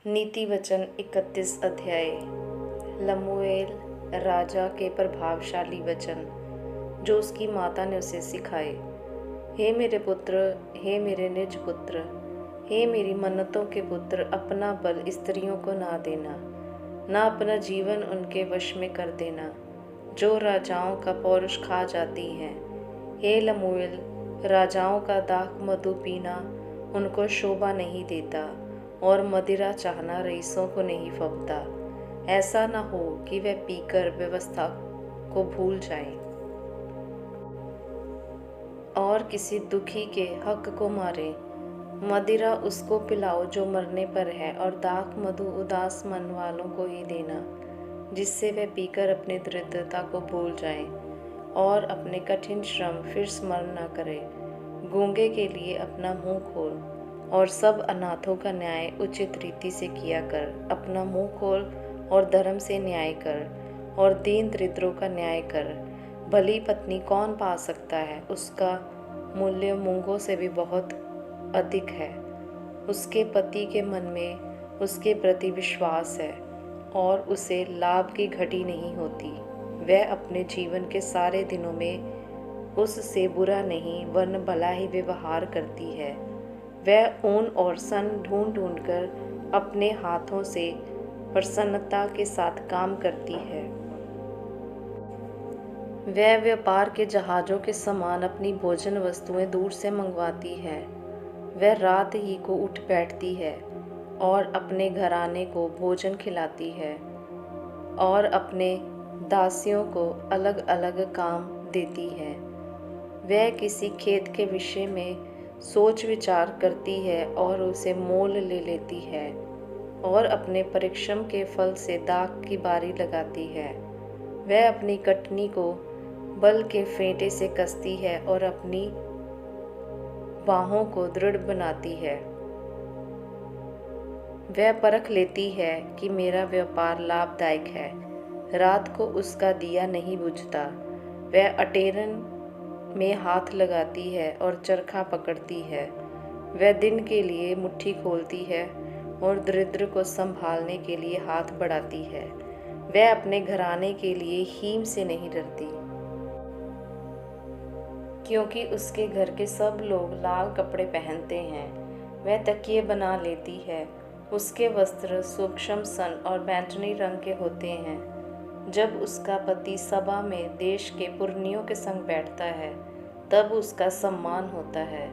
नीति वचन 31 अध्याय। लमूएल राजा के प्रभावशाली वचन जो उसकी माता ने उसे सिखाए। हे मेरे पुत्र, हे मेरे निज पुत्र, हे मेरी मन्नतों के पुत्र, अपना बल स्त्रियों को ना देना, ना अपना जीवन उनके वश में कर देना जो राजाओं का पौरुष खा जाती हैं। हे लमूएल, राजाओं का दाख मधु पीना उनको शोभा नहीं देता और मदिरा चाहना रईसों को नहीं फबता। ऐसा न हो कि वह पीकर व्यवस्था को भूल जाएं और किसी दुखी के हक को मारे। मदिरा उसको पिलाओ जो मरने पर है, और दाख मधु उदास मन वालों को ही देना, जिससे वह पीकर अपनी दरिद्रता को भूल जाए और अपने कठिन श्रम फिर स्मरण न करे। गूंगे के लिए अपना मुंह खोल और सब अनाथों का न्याय उचित रीति से किया कर। अपना मुंह खोल और धर्म से न्याय कर और दीन दरिद्रों का न्याय कर। भली पत्नी कौन पा सकता है? उसका मूल्य मूंगों से भी बहुत अधिक है। उसके पति के मन में उसके प्रति विश्वास है और उसे लाभ की घटी नहीं होती। वह अपने जीवन के सारे दिनों में उससे बुरा नहीं वरन भला ही व्यवहार करती है। वह ऊन और सन ढूंढ कर अपने हाथों से प्रसन्नता के साथ काम करती है। वह व्यापार के जहाज़ों के समान अपनी भोजन वस्तुएं दूर से मंगवाती है। वह रात ही को उठ बैठती है और अपने घराने को भोजन खिलाती है और अपने दासियों को अलग अलग काम देती है। वह किसी खेत के विषय में सोच विचार करती है और उसे मोल ले लेती है और अपने परिश्रम के फल से दाख की बारी लगाती है। वह अपनी कटनी को बल के फेंटे से कसती है और अपनी बाहों को दृढ़ बनाती है। वह परख लेती है कि मेरा व्यापार लाभदायक है। रात को उसका दिया नहीं बुझता। वह अटेरन में हाथ लगाती है और चरखा पकड़ती है। वह दिन के लिए मुट्ठी खोलती है और दरिद्र को संभालने के लिए हाथ बढ़ाती है। वह अपने घराने के लिए हीम से नहीं डरती, क्योंकि उसके घर के सब लोग लाल कपड़े पहनते हैं। वह तकिए बना लेती है। उसके वस्त्र सूक्ष्म सन और बैंगनी रंग के होते हैं। जब उसका पति सभा में देश के पुरनियों के संग बैठता है, तब उसका सम्मान होता है।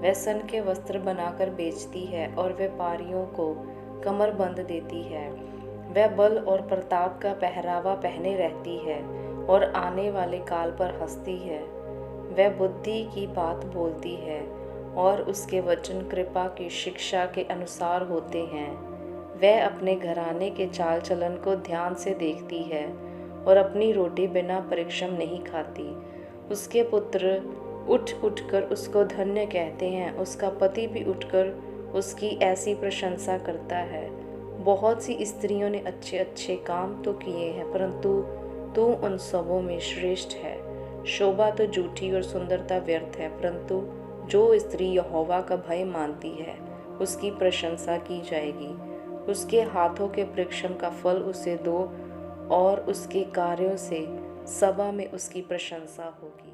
वह सन के वस्त्र बनाकर बेचती है और व्यापारियों को कमरबंद देती है। वह बल और प्रताप का पहरावा पहने रहती है और आने वाले काल पर हंसती है। वह बुद्धि की बात बोलती है और उसके वचन कृपा की शिक्षा के अनुसार होते हैं। वह अपने घराने के चाल चलन को ध्यान से देखती है और अपनी रोटी बिना परिश्रम नहीं खाती। उसके पुत्र उठ कर उसको धन्य कहते हैं। उसका पति भी उठकर उसकी ऐसी प्रशंसा करता है। बहुत सी स्त्रियों ने अच्छे अच्छे काम तो किए हैं, परंतु तू उन सबों में श्रेष्ठ है। शोभा तो झूठी और सुंदरता व्यर्थ है, परंतु जो स्त्री यहोवा का भय मानती है उसकी प्रशंसा की जाएगी। उसके हाथों के परिश्रम का फल उसे दो और उसके कार्यों से सभा में उसकी प्रशंसा होगी।